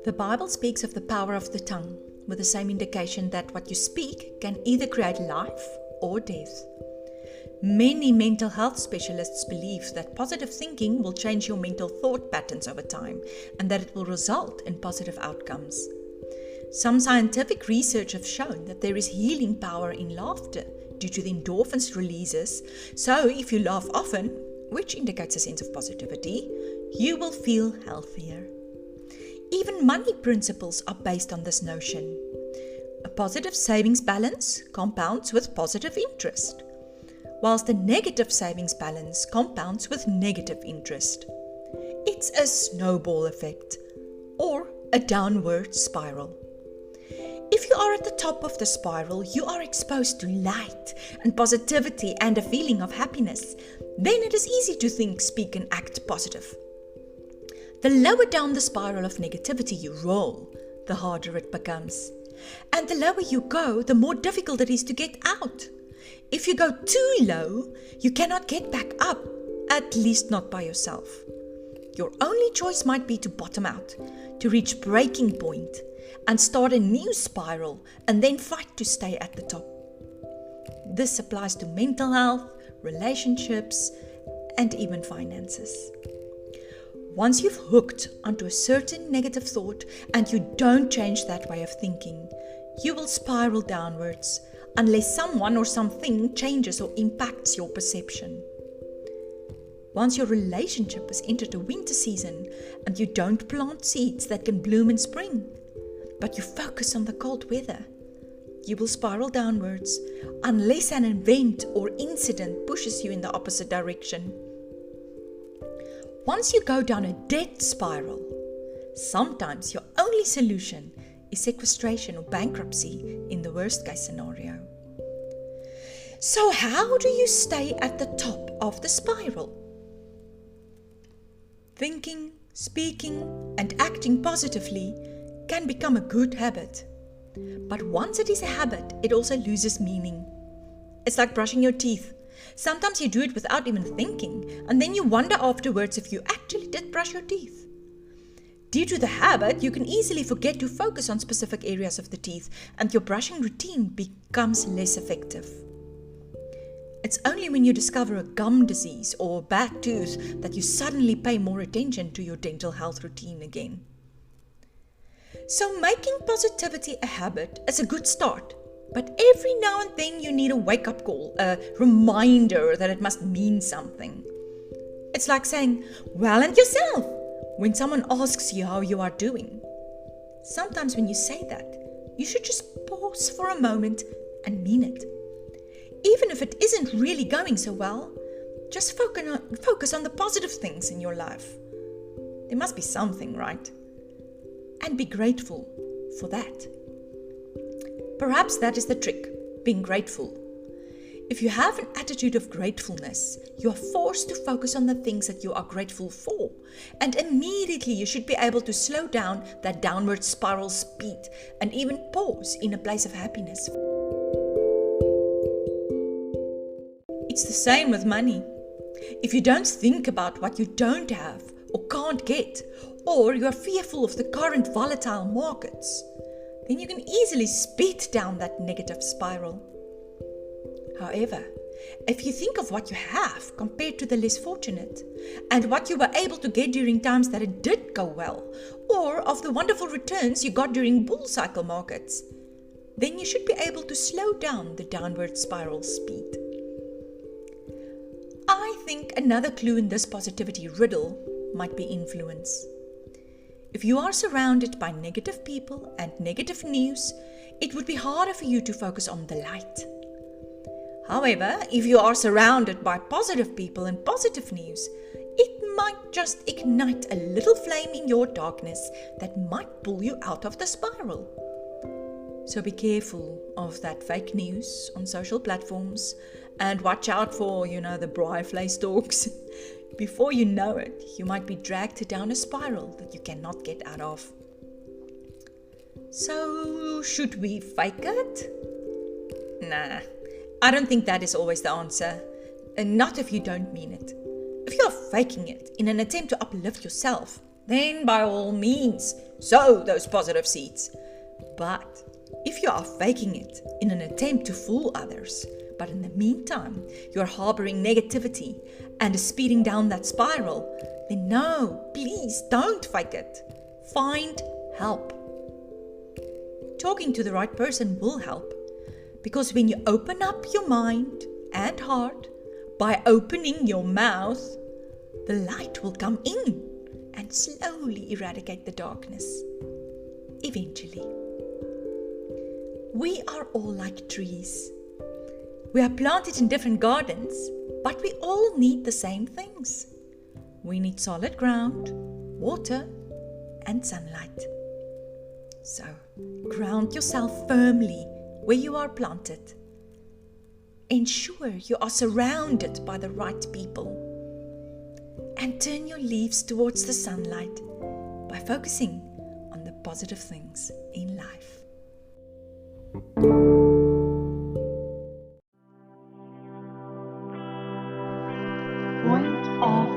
The Bible speaks of the power of the tongue, with the same indication that what you speak can either create life or death. Many mental health specialists believe that positive thinking will change your mental thought patterns over time and that it will result in positive outcomes. Some scientific research have shown that there is healing power in laughter due to the endorphins releases, so if you laugh often, which indicates a sense of positivity, you will feel healthier. Even money principles are based on this notion. A positive savings balance compounds with positive interest, whilst a negative savings balance compounds with negative interest. It's a snowball effect, or a downward spiral. If you are at the top of the spiral, you are exposed to light and positivity and a feeling of happiness. Then it is easy to think, speak, and act positive. The lower down the spiral of negativity you roll, the harder it becomes. And the lower you go, the more difficult it is to get out. If you go too low, you cannot get back up, at least not by yourself. Your only choice might be to bottom out, to reach breaking point, and start a new spiral, and then fight to stay at the top. This applies to mental health, relationships, and even finances. Once you've hooked onto a certain negative thought and you don't change that way of thinking, you will spiral downwards unless someone or something changes or impacts your perception. Once your relationship has entered a winter season and you don't plant seeds that can bloom in spring, but you focus on the cold weather, you will spiral downwards unless an event or incident pushes you in the opposite direction. Once you go down a debt spiral, sometimes your only solution is sequestration or bankruptcy in the worst case scenario. So how do you stay at the top of the spiral? Thinking, speaking, and acting positively can become a good habit. But once it is a habit, it also loses meaning. It's like brushing your teeth. Sometimes you do it without even thinking, and then you wonder afterwards if you actually did brush your teeth. Due to the habit, you can easily forget to focus on specific areas of the teeth, and your brushing routine becomes less effective. It's only when you discover a gum disease or a bad tooth that you suddenly pay more attention to your dental health routine again. So making positivity a habit is a good start. But every now and then you need a wake-up call, a reminder that it must mean something. It's like saying, well, and yourself, when someone asks you how you are doing. Sometimes when you say that, you should just pause for a moment and mean it. Even if it isn't really going so well, just focus on the positive things in your life. There must be something, right? And be grateful for that. Perhaps that is the trick, being grateful. If you have an attitude of gratefulness, you are forced to focus on the things that you are grateful for, and immediately you should be able to slow down that downward spiral speed and even pause in a place of happiness. It's the same with money. If you don't think about what you don't have or can't get, or you are fearful of the current volatile markets, then you can easily speed down that negative spiral. However, if you think of what you have compared to the less fortunate, and what you were able to get during times that it did go well, or of the wonderful returns you got during bull cycle markets, then you should be able to slow down the downward spiral speed. I think another clue in this positivity riddle might be influence. If you are surrounded by negative people and negative news, it would be harder for you to focus on the light. However, if you are surrounded by positive people and positive news, it might just ignite a little flame in your darkness that might pull you out of the spiral. So be careful of that fake news on social platforms and watch out for, the Braai stalks. Before you know it, you might be dragged down a spiral that you cannot get out of. So, should we fake it? Nah, I don't think that is always the answer. And not if you don't mean it. If you are faking it in an attempt to uplift yourself, then by all means, sow those positive seeds. But if you are faking it in an attempt to fool others, but in the meantime you are harboring negativity and is speeding down that spiral, then no, please don't fake it. Find help. Talking to the right person will help, because when you open up your mind and heart by opening your mouth, the light will come in and slowly eradicate the darkness. Eventually. We are all like trees. We are planted in different gardens, but we all need the same things. We need solid ground, water, and sunlight. So, ground yourself firmly where you are planted. Ensure you are surrounded by the right people. And turn your leaves towards the sunlight by focusing on the positive things in life. Point of